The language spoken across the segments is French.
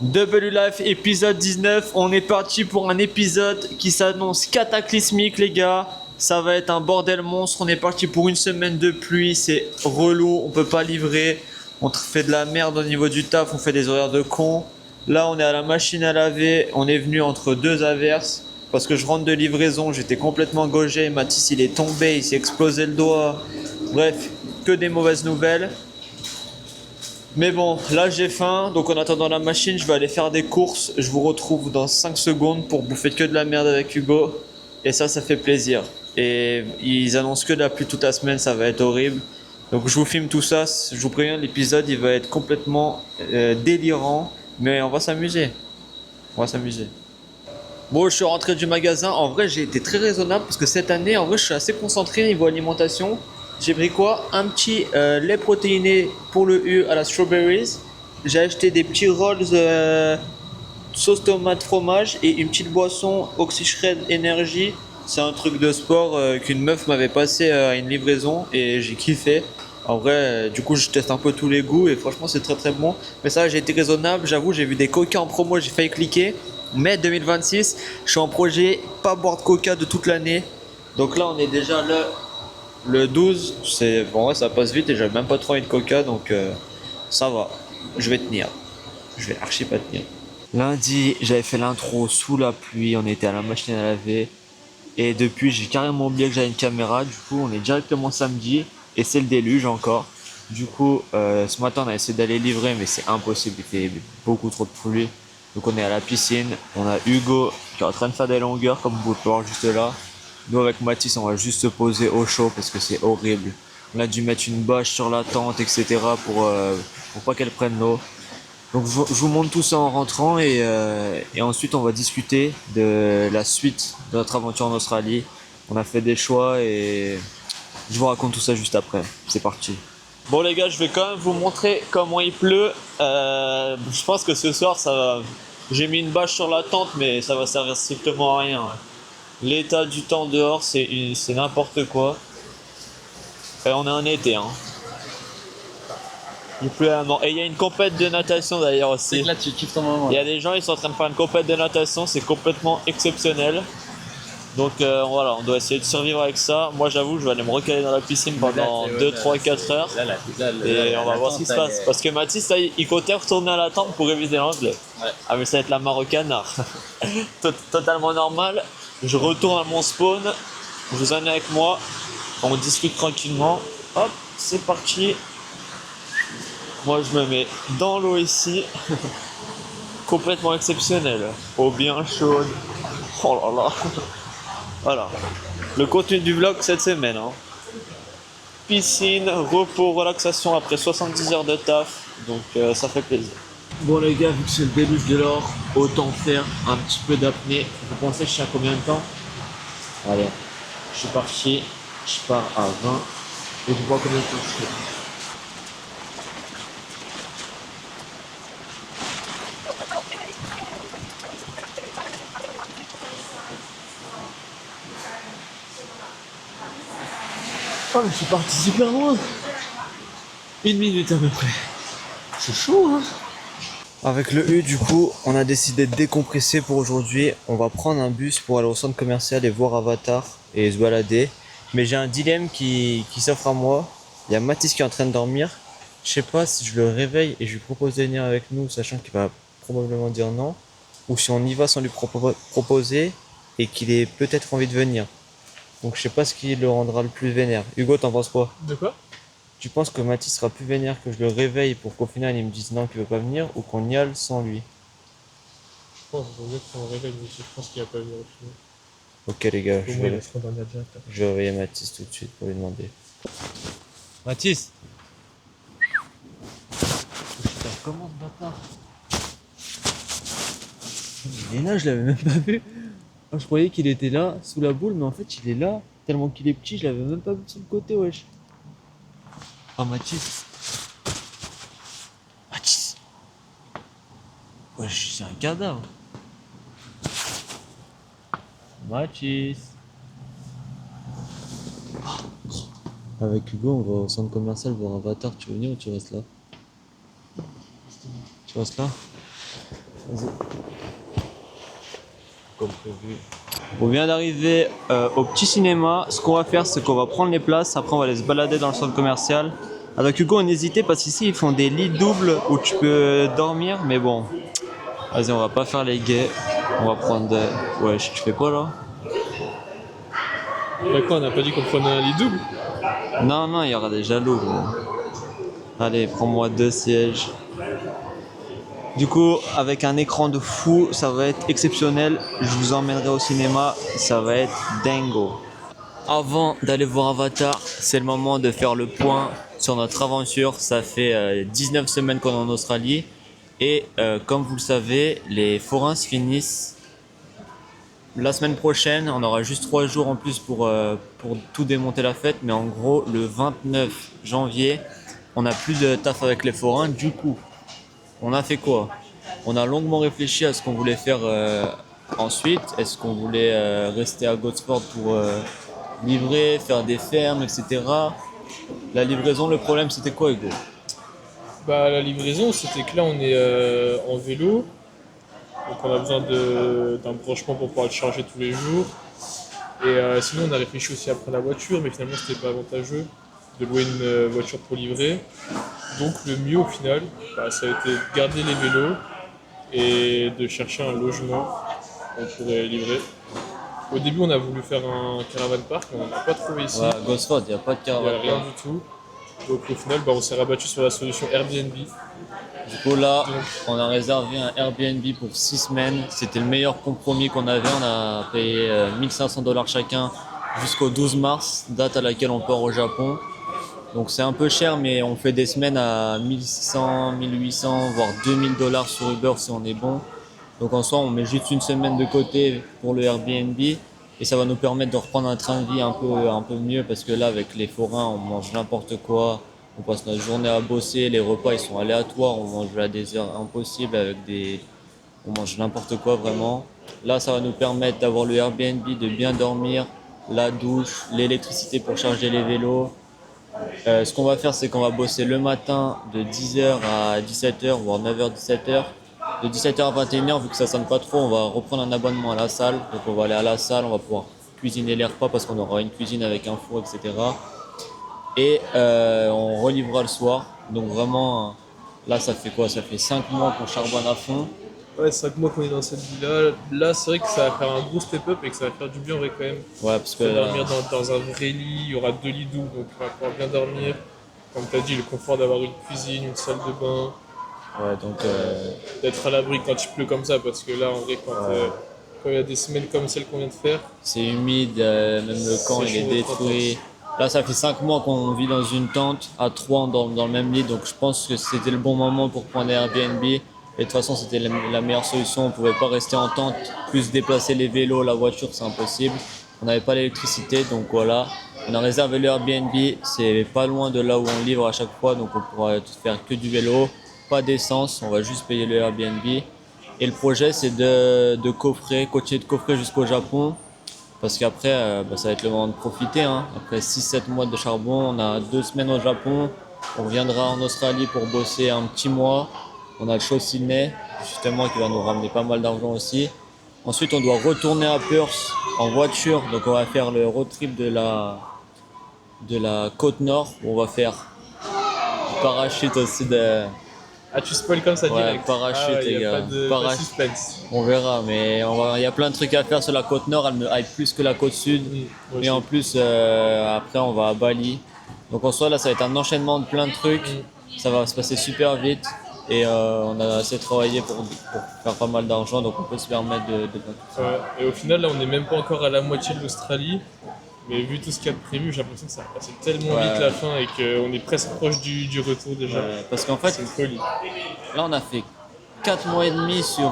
W Life épisode 19, on est parti pour un épisode qui s'annonce cataclysmique les gars. Ça va être un bordel monstre, on est parti pour une semaine de pluie, c'est relou, on peut pas livrer. On fait de la merde au niveau du taf, on fait des horaires de con. Là on est à la machine à laver, on est venu entre deux averses. Parce que je rentre de livraison, j'étais complètement gaugé, Mathis il est tombé, il s'est explosé le doigt. Bref, que des mauvaises nouvelles. Mais bon, là j'ai faim, donc en attendant la machine, je vais aller faire des courses. Je vous retrouve dans 5 secondes pour bouffer que de la merde avec Hugo. Et ça fait plaisir. Et ils annoncent que de la pluie toute la semaine, ça va être horrible. Donc je vous filme tout ça, je vous préviens, l'épisode il va être complètement délirant. Mais on va s'amuser. On va s'amuser. Bon, je suis rentré du magasin. En vrai, j'ai été très raisonnable parce que cette année, en vrai, je suis assez concentré niveau alimentation. J'ai pris quoi? Un petit lait protéiné pour le U à la strawberries. J'ai acheté des petits rolls sauce tomate fromage et une petite boisson Oxyshred Energy. C'est un truc de sport qu'une meuf m'avait passé à une livraison et j'ai kiffé. En vrai, du coup, je teste un peu tous les goûts et franchement, c'est très très bon. Mais ça, j'ai été raisonnable. J'avoue, j'ai vu des coca en promo, j'ai failli cliquer. Mais 2026, je suis en projet pas boire de coca de toute l'année. Donc là, on est déjà le 12. C'est bon, ouais, ça passe vite et j'avais même pas trop envie de coca, donc ça va. Je vais tenir. Je vais archi pas tenir. Lundi, j'avais fait l'intro sous la pluie, on était à la machine à laver. Et depuis, j'ai carrément oublié que j'avais une caméra. Du coup, on est directement samedi et c'est le déluge encore. Du coup, ce matin, on a essayé d'aller livrer, mais c'est impossible. Il fait beaucoup trop de pluie. Donc, on est à la piscine. On a Hugo qui est en train de faire des longueurs, comme vous pouvez le voir juste là. Nous, avec Mathis, on va juste se poser au chaud parce que c'est horrible. On a dû mettre une bâche sur la tente, etc. pour pas qu'elle prenne l'eau. Donc je vous montre tout ça en rentrant et ensuite on va discuter de la suite de notre aventure en Australie. On a fait des choix et je vous raconte tout ça juste après. C'est parti. Bon les gars, je vais quand même vous montrer comment il pleut. Je pense que ce soir ça va... J'ai mis une bâche sur la tente mais ça va servir strictement à rien. L'état du temps dehors c'est n'importe quoi. Et on est en été hein. Il pleut à mort. Et il y a une compète de natation d'ailleurs aussi. C'est que là tu kiffes ton moment. Il y a des gens, ils sont en train de faire une compète de natation, c'est complètement exceptionnel. Donc voilà, on doit essayer de survivre avec ça. Moi j'avoue, je vais aller me recaler dans la piscine pendant 2, 3, 4 heures. Et on va voir ce qui se passe. Parce que Mathis, là, il comptait retourner à la tente pour réviser l'anglais. Ouais. Ah mais ça va être la marocanard. Totalement normal. Je retourne à mon spawn. Je vous emmène avec moi. On discute tranquillement. Hop, c'est parti. Moi je me mets dans l'eau ici. Complètement exceptionnel. Eau bien chaude. Oh là là. Voilà. Le contenu du vlog cette semaine. Hein. Piscine, repos, relaxation après 70 heures de taf. Donc ça fait plaisir. Bon les gars, vu que c'est le déluge de l'or, autant faire un petit peu d'apnée. Vous pensez que je tiens combien de temps? Allez, je suis parti. Je pars à 20. Et je vois combien de temps je fais. Oh mais je suis parti super loin. 1 minute à peu près. C'est chaud hein. Avec le U du coup on a décidé de décompresser pour aujourd'hui. On va prendre un bus pour aller au centre commercial et voir Avatar et se balader. Mais j'ai un dilemme qui s'offre à moi. Il y a Mathis qui est en train de dormir. Je sais pas si je le réveille et je lui propose de venir avec nous, sachant qu'il va probablement dire non. Ou si on y va sans lui proposer et qu'il ait peut-être envie de venir. Donc je sais pas ce qui le rendra le plus vénère. Hugo, t'en penses quoi? De quoi? Tu penses que Mathis sera plus vénère que je le réveille pour qu'au final il me dise non qu'il veut pas venir ou qu'on y aille sans lui? Je pense qu'il vaut mieux qu'on réveille, mais je pense qu'il va pas venir au final. Ok les gars, Au moins il va se rendormir direct. je vais réveiller Mathis tout de suite pour lui demander. Mathis! Putain, comment ce bâtard? Il est là, je l'avais même pas vu. Ah, je croyais qu'il était là, sous la boule, mais en fait il est là. Tellement qu'il est petit, je l'avais même pas vu sur le côté, wesh. Ah Mathis. Mathis. Wesh, c'est un cadavre. Mathis. Avec Hugo, on va au centre commercial voir Avatar. Tu veux venir ou tu restes là? Tu restes là? Vas-y. Comme prévu. On vient d'arriver au petit cinéma. Ce qu'on va faire, c'est qu'on va prendre les places. Après, on va aller se balader dans le centre commercial. Avec Hugo, on hésitait parce qu'ici, ils font des lits doubles où tu peux dormir. Mais bon, vas-y, on va pas faire les gays. On va prendre. Ouais, tu fais quoi là? D'accord, on n'a pas dit qu'on prenait un lit double. Non, non, il y aura des jaloux, gros. Allez, prends-moi 2 sièges. Du coup, avec un écran de fou, ça va être exceptionnel. Je vous emmènerai au cinéma, ça va être dingo. Avant d'aller voir Avatar, c'est le moment de faire le point sur notre aventure. Ça fait 19 semaines qu'on est en Australie. Et comme vous le savez, les forains se finissent la semaine prochaine. On aura juste 3 jours en plus pour tout démonter la fête. Mais en gros, le 29 janvier, on n'a plus de taf avec les forains. Du coup, on a fait quoi? On a longuement réfléchi à ce qu'on voulait faire ensuite. Est-ce qu'on voulait rester à Gosford pour livrer, faire des fermes, etc. La livraison, le problème c'était quoi, Hugo? Bah, la livraison, c'était que là, on est en vélo. Donc, on a besoin d'un branchement pour pouvoir le charger tous les jours. Et sinon, on a réfléchi aussi à prendre la voiture, mais finalement, c'était pas avantageux de louer une voiture pour livrer. Donc, le mieux au final, bah, ça a été de garder les vélos et de chercher un logement qu'on pourrait livrer. Au début, on a voulu faire un caravan park, mais on n'en a pas trouvé ici. Ouais, à Gosford, il n'y a pas de Il n'y a caravane. rien du tout. Donc au final, bah, on s'est rabattu sur la solution Airbnb. Du coup là, on a réservé un Airbnb pour 6 semaines. C'était le meilleur compromis qu'on avait. On a payé 1500$ chacun jusqu'au 12 mars, date à laquelle on part au Japon. Donc c'est un peu cher, mais on fait des semaines à 1600, 1800, voire 2000$ sur Uber si on est bon. Donc en soi, on met juste une semaine de côté pour le Airbnb et ça va nous permettre de reprendre un train de vie un peu mieux parce que là, avec les forains, on mange n'importe quoi. On passe notre journée à bosser, les repas ils sont aléatoires, on mange à des heures impossibles on mange n'importe quoi vraiment. Là, ça va nous permettre d'avoir le Airbnb, de bien dormir, la douche, l'électricité pour charger les vélos. Ce qu'on va faire, c'est qu'on va bosser le matin de 10h à 17h, voire 9h, 17h. De 17h à 21h, vu que ça sonne pas trop, on va reprendre un abonnement à la salle. Donc on va aller à la salle, on va pouvoir cuisiner les repas parce qu'on aura une cuisine avec un four, etc. Et on relivrera le soir. Donc vraiment, là ça fait quoi? Ça fait 5 mois qu'on charbonne à fond. Ouais, 5 mois qu'on est dans cette vie-là. Là, c'est vrai que ça va faire un gros step-up et que ça va faire du bien, vrai, quand même. Ouais, parce que On va dormir dans un vrai lit, il y aura 2 lits doubles, donc on va pouvoir bien dormir. Comme tu as dit, le confort d'avoir une cuisine, une salle de bain, ouais, donc d'être à l'abri quand il pleut comme ça, parce que là, en vrai, quand il y a des semaines comme celle qu'on vient de faire, c'est humide, même le camp C'est il est chaud, détruit. Là, ça fait 5 mois qu'on vit dans une tente, à 3 dans le même lit, donc je pense que c'était le bon moment pour prendre Airbnb. Et de toute façon, c'était la meilleure solution. On pouvait pas rester en tente, plus déplacer les vélos, la voiture, c'est impossible. On n'avait pas l'électricité, donc voilà. On a réservé le Airbnb, c'est pas loin de là où on livre à chaque fois, donc on pourra faire que du vélo, pas d'essence, on va juste payer le Airbnb. Et le projet, c'est continuer de coffrer jusqu'au Japon. Parce qu'après, ça va être le moment de profiter, hein. Après 6-7 mois de charbon, on a 2 semaines au Japon. On reviendra en Australie pour bosser un petit mois. On a le show Sydney, justement, qui va nous ramener pas mal d'argent aussi. Ensuite, on doit retourner à Perth en voiture. Donc, on va faire le road trip de la côte nord. Où on va faire du parachute aussi de... ah, tu spoil comme ça Ouais, direct. parachute, Ah, les y a gars. pas de Parachute. suspense. On verra, mais il y a plein de trucs à faire sur la côte nord. Elle me hype plus que la côte sud. Moi Et aussi. en plus, après, on va à Bali. Donc en soi, là, ça va être un enchaînement de plein de trucs. Ça va se passer super vite. Et on a assez travaillé pour faire pas mal d'argent. Donc on peut se permettre de Ouais. Et au final, là, on n'est même pas encore à la moitié de l'Australie. Mais vu tout ce qu'il y a de prévu, j'ai l'impression que ça va passer tellement Ouais. vite la fin et qu'on est presque proche du retour déjà. parce qu'en fait, C'est une folie. là, on a fait 4 mois et demi sur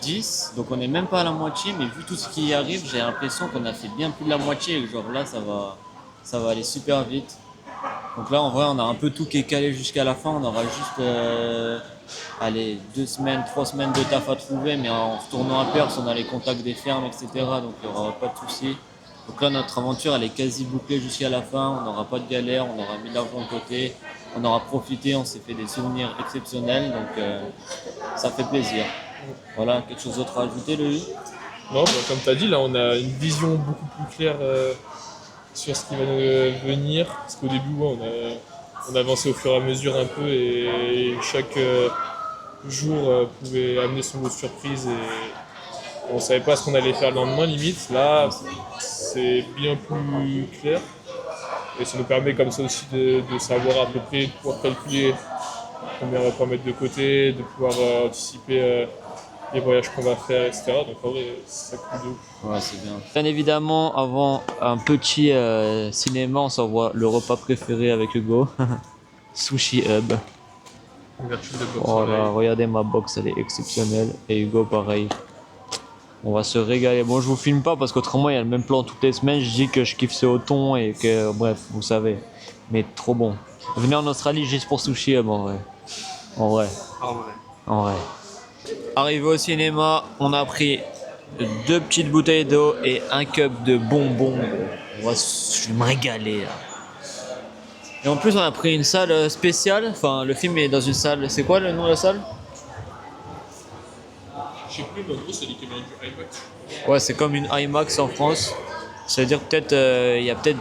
10. Donc on n'est même pas à la moitié. Mais vu tout ce qui arrive, j'ai l'impression qu'on a fait bien plus de la moitié. Et genre là, ça va aller super vite. Donc là, en vrai, on a un peu tout qui est calé jusqu'à la fin. On aura juste 2 semaines, 3 semaines de taf à trouver. Mais en retournant à Perth, on a les contacts des fermes, etc. Donc il n'y aura pas de soucis. Donc là, notre aventure, elle est quasi bouclée jusqu'à la fin. On n'aura pas de galère, on aura mis de l'argent de côté. on aura profité, on s'est fait des souvenirs exceptionnels, donc ça fait plaisir. Voilà, quelque chose d'autre à ajouter, Louis? Non, bah, comme tu as dit, là, on a une vision beaucoup plus claire sur ce qui va nous venir. Parce qu'au début, ouais, on a avancé au fur et à mesure un peu et chaque jour pouvait amener son lot de surprises et on savait pas ce qu'on allait faire le lendemain, limite. Là, c'est bien plus clair. Et ça nous permet comme ça aussi de savoir à peu près, de pouvoir calculer combien on va pouvoir mettre de côté, de pouvoir anticiper les voyages qu'on va faire, etc. Donc en vrai, ça coûte de ouf. Ouais, c'est bien. Bien évidemment, avant un petit cinéma, on s'envoie le repas préféré avec Hugo. Sushi Hub. Ouverture de box. Oh là, regardez ma box, elle est exceptionnelle. Et Hugo, pareil. On va se régaler. Bon, je vous filme pas parce qu'autrement, il y a le même plan toutes les semaines. Je dis que je kiffe ce thon et que, bref, vous savez. Mais trop bon. Venez en Australie juste pour Sushi Hub, en vrai. En vrai. En vrai. Arrivé au cinéma, on a pris 2 petites bouteilles d'eau et un cup de bonbons. Je vais me régaler là. Et en plus, on a pris une salle spéciale. Enfin, le film est dans une salle. C'est quoi le nom de la salle? Je sais plus, mais en gros, c'est l'équivalent du IMAX. Ouais, c'est comme une IMAX en France. C'est-à-dire peut-être,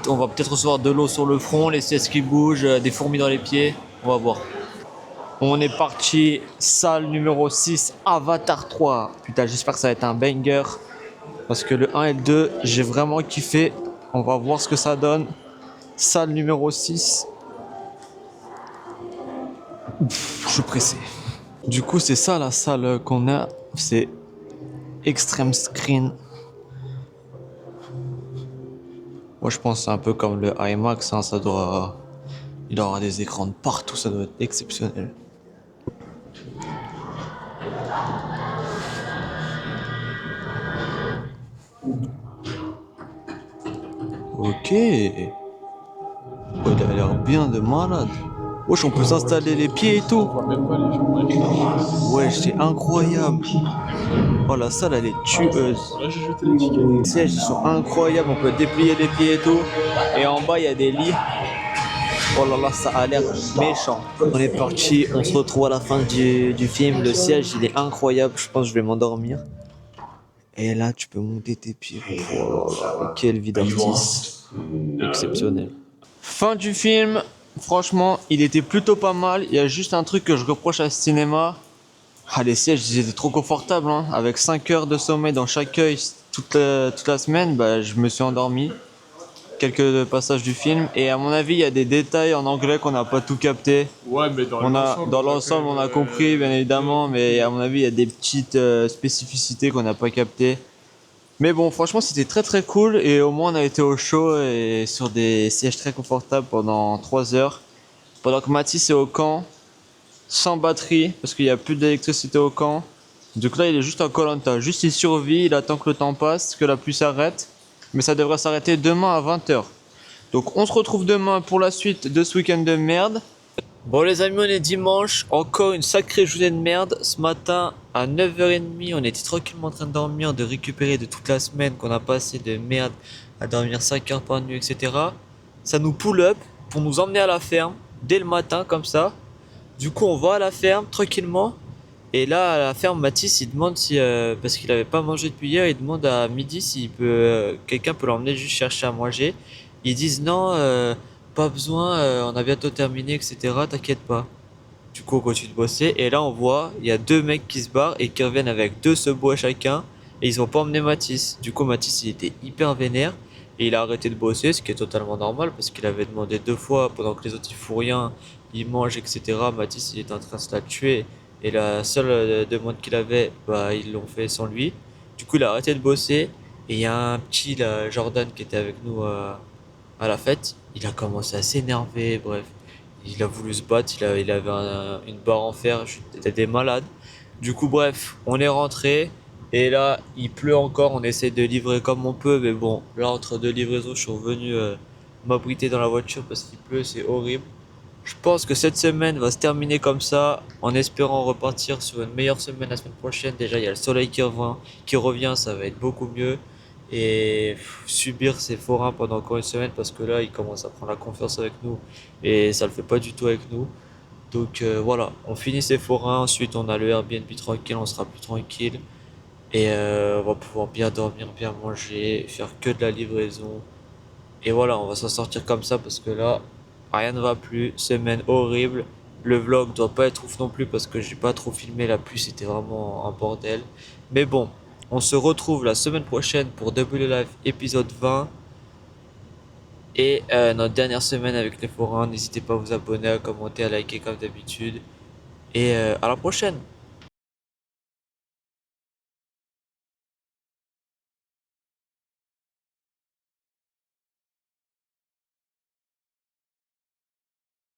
on va peut-être recevoir de l'eau sur le front, les sièges qui bougent, des fourmis dans les pieds. On va voir. On est parti, salle numéro 6, Avatar 3. Putain, j'espère que ça va être un banger. Parce que le 1 et le 2, j'ai vraiment kiffé. On va voir ce que ça donne. Salle numéro 6. Je suis pressé. Du coup, c'est ça la salle qu'on a. C'est Extreme Screen. Moi, je pense que c'est un peu comme le IMAX. Hein, il doit y avoir des écrans de partout. Ça doit être exceptionnel. Ok. Oh, il a l'air bien de malade. Wesh, on peut s'installer les pieds et tout. On voit même pas les gens. Wesh, c'est incroyable. Oh, la salle, elle est tueuse. Là, j'ai jeté les tickets. Les sièges, ils sont incroyables. On peut déplier les pieds et tout. Et en bas, il y a des lits. Oh là là, ça a l'air méchant. On est parti. On se retrouve à la fin du film. Le siège, il est incroyable. Je pense que je vais m'endormir. Et là, tu peux monter tes pieds. Oh là là, quelle vie d'artiste. Exceptionnel. Fin du film. Franchement, il était plutôt pas mal. Il y a juste un truc que je reproche à ce cinéma. Ah, les sièges, ils étaient trop confortables. Hein. Avec 5 heures de sommeil dans chaque œil toute la semaine, bah, je me suis endormi. Quelques passages du film. Et à mon avis, il y a des détails en anglais qu'on n'a pas tout capté. Ouais, mais Dans l'ensemble, on a compris, bien évidemment. Mais à mon avis, il y a des petites spécificités qu'on n'a pas captées. Mais bon, franchement, c'était très très cool. Et au moins, on a été au chaud et sur des sièges très confortables pendant 3 heures. Pendant que Mathis est au camp, sans batterie, parce qu'il n'y a plus d'électricité au camp. Donc là, il est juste en koh. Juste il survit, il attend que le temps passe, que la pluie s'arrête. Mais ça devrait s'arrêter demain à 20h. Donc on se retrouve demain pour la suite de ce week-end de merde. Bon les amis, on est dimanche, encore une sacrée journée de merde. Ce matin à 9h30, on était tranquillement en train de dormir, de récupérer de toute la semaine qu'on a passé de merde à dormir 5 heures par nuit, etc. Ça nous pull up pour nous emmener à la ferme dès le matin comme ça. Du coup on va à la ferme tranquillement. Et là à la ferme, Mathis il demande si, parce qu'il avait pas mangé depuis hier, il demande à midi si quelqu'un peut l'emmener juste chercher à manger. Ils disent non, pas besoin, on a bientôt terminé, etc. T'inquiète pas. Du coup, on continue de bosser. Et là, on voit, il y a 2 mecs qui se barrent et qui reviennent avec 2 Subway chacun. Et ils ont pas emmené Mathis. Du coup, Mathis, il était hyper vénère. Et il a arrêté de bosser, ce qui est totalement normal parce qu'il avait demandé 2 fois pendant que les autres ils font rien, ils mangent, etc. Mathis, il était en train de se la tuer. Et la seule demande qu'il avait, bah, ils l'ont fait sans lui. Du coup, il a arrêté de bosser. Et il y a un petit, là, Jordan, qui était avec nous à la fête. Il a commencé à s'énerver, bref. Il a voulu se battre, il avait une barre en fer, c'était malade. Du coup, bref, on est rentré. Et là, il pleut encore, on essaie de livrer comme on peut. Mais bon, là, entre 2 livraisons, je suis revenu m'abriter dans la voiture parce qu'il pleut, c'est horrible. Je pense que cette semaine va se terminer comme ça, en espérant repartir sur une meilleure semaine la semaine prochaine. Déjà, il y a le soleil qui revient, ça va être beaucoup mieux. et subir ces forains pendant encore une semaine parce que là, il commence à prendre la confiance avec nous et ça le fait pas du tout avec nous. Donc voilà, on finit ces forains, ensuite on a le Airbnb tranquille, on sera plus tranquille et on va pouvoir bien dormir, bien manger, faire que de la livraison. Et voilà, on va s'en sortir comme ça parce que là, rien ne va plus, semaine horrible. Le vlog doit pas être ouf non plus parce que j'ai pas trop filmé, la pluie c'était vraiment un bordel. Mais bon, on se retrouve la semaine prochaine pour W Live épisode 20 et notre dernière semaine avec les forains. N'hésitez pas à vous abonner, à commenter, à liker comme d'habitude. Et à la prochaine!